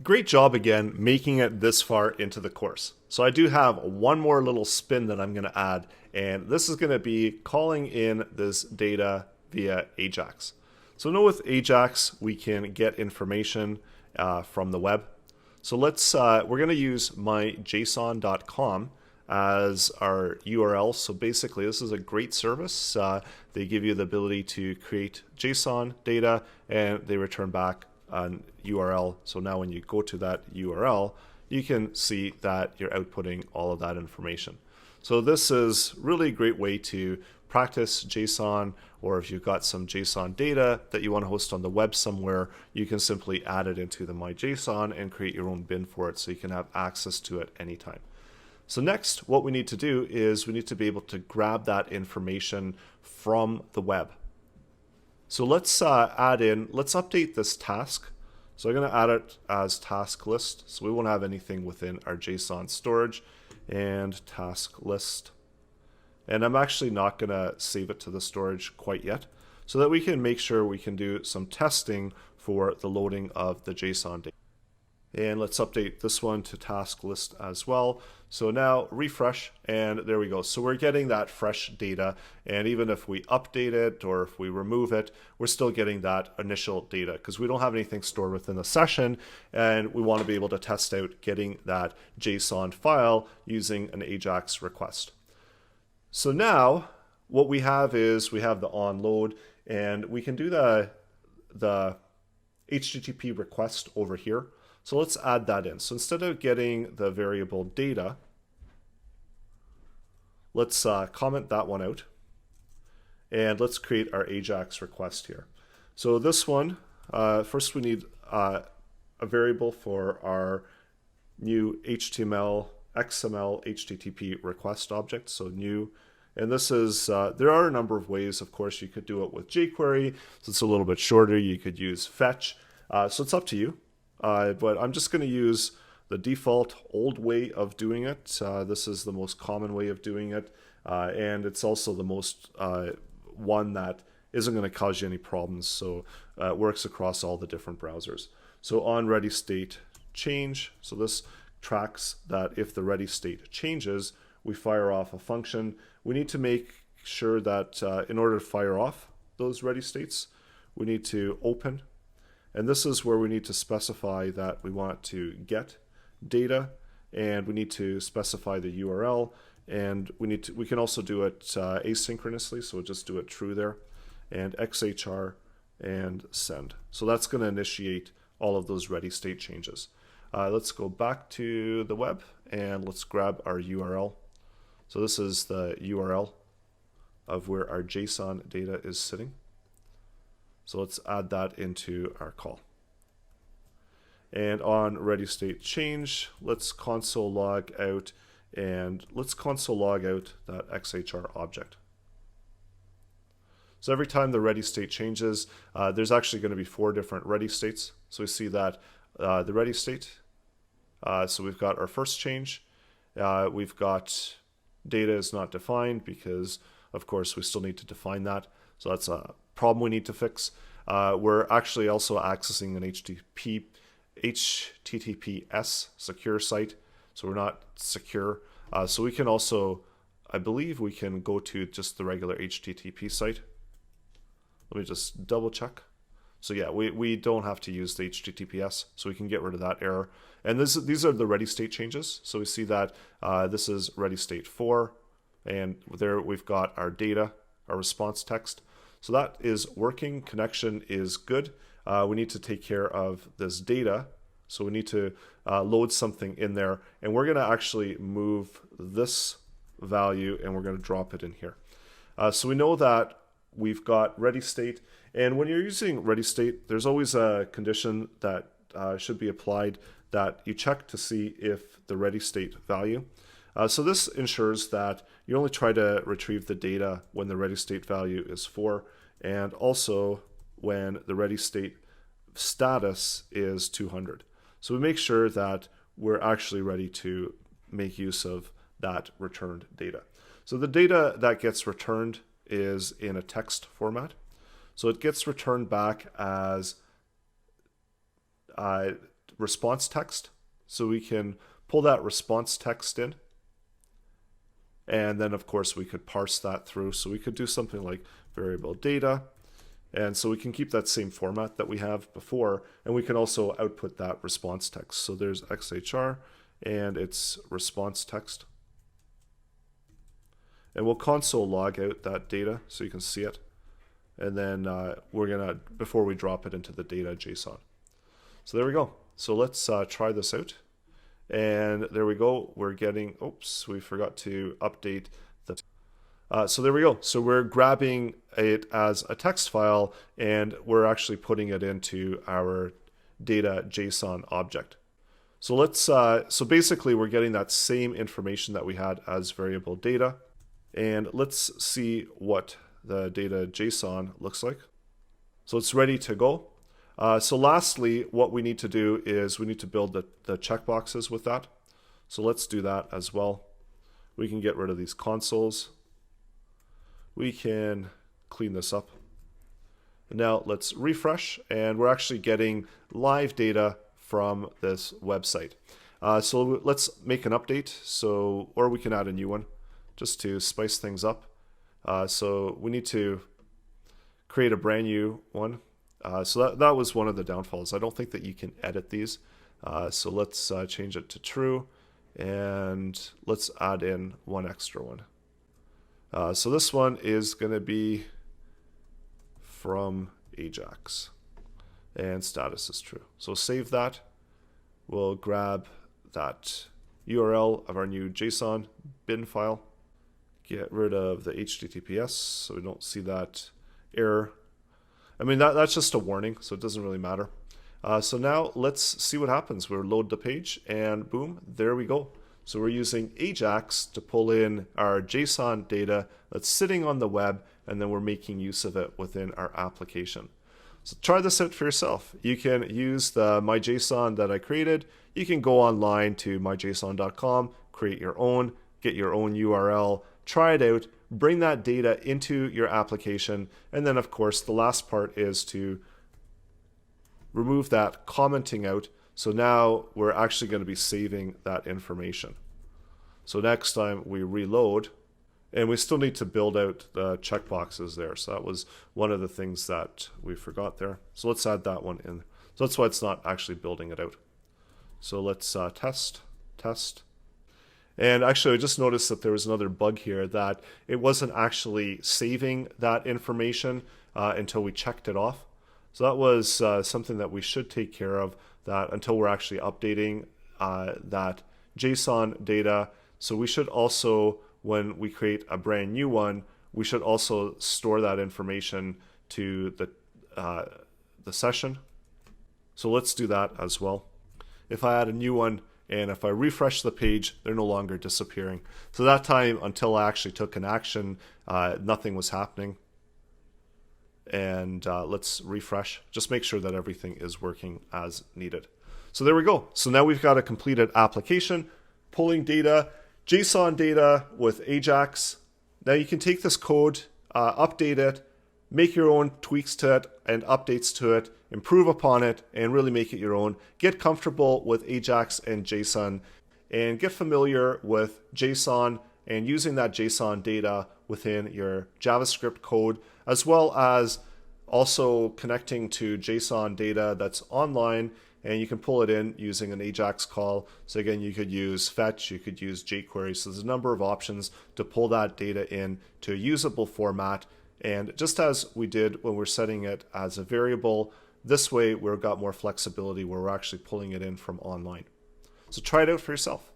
Great job again making it this far into the course. So I do have one more little spin that I'm going to add, and this is going to be calling in this data via AJAX. So know with AJAX we can get information from the web. So we're going to use myjson.com as our URL. So basically this is a great service. They give you the ability to create JSON data and they return back an URL. So now when you go to that URL, you can see that you're outputting all of that information. So this is really a great way to practice JSON, or if you've got some JSON data that you want to host on the web somewhere, you can simply add it into the myJSON and create your own bin for it so you can have access to it anytime. So next, what we need to do is we need to be able to grab that information from the web. So let's update this task. So I'm going to add it as task list. So we won't have anything within our JSON storage, and task list. And I'm actually not going to save it to the storage quite yet, so that we can make sure we can do some testing for the loading of the JSON data. And let's update this one to task list as well. So now refresh, and there we go. So we're getting that fresh data, and even if we update it or if we remove it, we're still getting that initial data because we don't have anything stored within the session, and we want to be able to test out getting that JSON file using an AJAX request. So now what we have is we have the onload, and we can do the HTTP request over here. So let's add that in. So instead of getting the variable data, let's comment that one out. And let's create our AJAX request here. So this one, first we need a variable for our new HTML, XML, HTTP request object. So new. And this is, there are a number of ways. Of course, you could do it with jQuery. So it's a little bit shorter. You could use fetch. So it's up to you. But I'm just going to use the default old way of doing it. This is the most common way of doing it. And it's also the most one that isn't going to cause you any problems. So it works across all the different browsers. So on ready state change. So this tracks that if the ready state changes, we fire off a function. We need to make sure that in order to fire off those ready states, we need to open. And this is where we need to specify that we want to get data, and we need to specify the URL, and we can also do it asynchronously, so we'll just do it true there, and XHR and send. So that's going to initiate all of those ready state changes. Let's go back to the web and let's grab our URL. So this is the URL of where our JSON data is sitting. So let's add that into our call. And on ready state change, let's console log out, and let's console log out that XHR object. So every time the ready state changes, there's actually going to be 4 different ready states. So we see that the ready state, so we've got our first change, we've got data is not defined because of course we still need to define that. So that's a problem we need to fix. We're actually also accessing an HTTPS secure site, so we're not secure. So we can also, I believe we can go to just the regular HTTP site. Let me just double check. So yeah, we don't have to use the HTTPS, so we can get rid of that error. And these are the ready state changes. So we see that this is ready state 4, and there we've got our data, our response text. So that is working. Connection is good. We need to take care of this data. So we need to load something in there, and we're going to actually move this value and we're going to drop it in here. So we know that we've got ready state, and when you're using ready state, there's always a condition that should be applied that you check to see if the ready state value. So this ensures that you only try to retrieve the data when the ready state value is 4, and also when the ready state status is 200. So we make sure that we're actually ready to make use of that returned data. So the data that gets returned is in a text format. So it gets returned back as response text. So we can pull that response text in. And then of course we could parse that through. So we could do something like variable data. And so we can keep that same format that we have before, and we can also output that response text. So there's XHR and it's response text. And we'll console log out that data so you can see it. And then we're gonna, before we drop it into the data JSON. So there we go. So let's try this out. And there we go. We're getting, oops, we forgot to update the so there we go. So we're grabbing it as a text file and we're actually putting it into our data JSON object. So let's so basically we're getting that same information that we had as variable data, and let's see what the data JSON looks like. So it's ready to go. So lastly, what we need to do is we need to build the checkboxes with that. So let's do that as well. We can get rid of these consoles. We can clean this up. Now let's refresh, and we're actually getting live data from this website. So let's make an update, so, or we can add a new one just to spice things up. So we need to create a brand new one. So that was one of the downfalls. I don't think that you can edit these. So let's change it to true, and let's add in one extra one. So this one is going to be from Ajax, and status is true. So save that. We'll grab that URL of our new JSON bin file. Get rid of the HTTPS so we don't see that error. I mean, that's just a warning, so it doesn't really matter. So now let's see what happens. We'll load the page, and boom, there we go. So we're using Ajax to pull in our JSON data that's sitting on the web, and then we're making use of it within our application. So try this out for yourself. You can use the MyJSON that I created. You can go online to myjson.com, create your own, get your own URL, try it out, bring that data into your application, and then of course the last part is to remove that commenting out. So now we're actually going to be saving that information. So next time we reload, and we still need to build out the checkboxes there. So that was one of the things that we forgot there. So let's add that one in. So that's why it's not actually building it out. So let's test. And actually I just noticed that there was another bug here, that it wasn't actually saving that information until we checked it off. So that was something that we should take care of, that until we're actually updating that JSON data. So we should also, when we create a brand new one, we should also store that information to the session. So let's do that as well. If I add a new one, and if I refresh the page, they're no longer disappearing. So that time, until I actually took an action, nothing was happening. And let's refresh. Just make sure that everything is working as needed. So there we go. So now we've got a completed application, pulling data, JSON data with Ajax. Now you can take this code, update it, make your own tweaks to it and updates to it, improve upon it, and really make it your own. Get comfortable with Ajax and JSON, and get familiar with JSON and using that JSON data within your JavaScript code, as well as also connecting to JSON data that's online, and you can pull it in using an Ajax call. So again, you could use fetch, you could use jQuery. So there's a number of options to pull that data in to a usable format. And just as we did when we're setting it as a variable, this way we've got more flexibility where we're actually pulling it in from online. So try it out for yourself.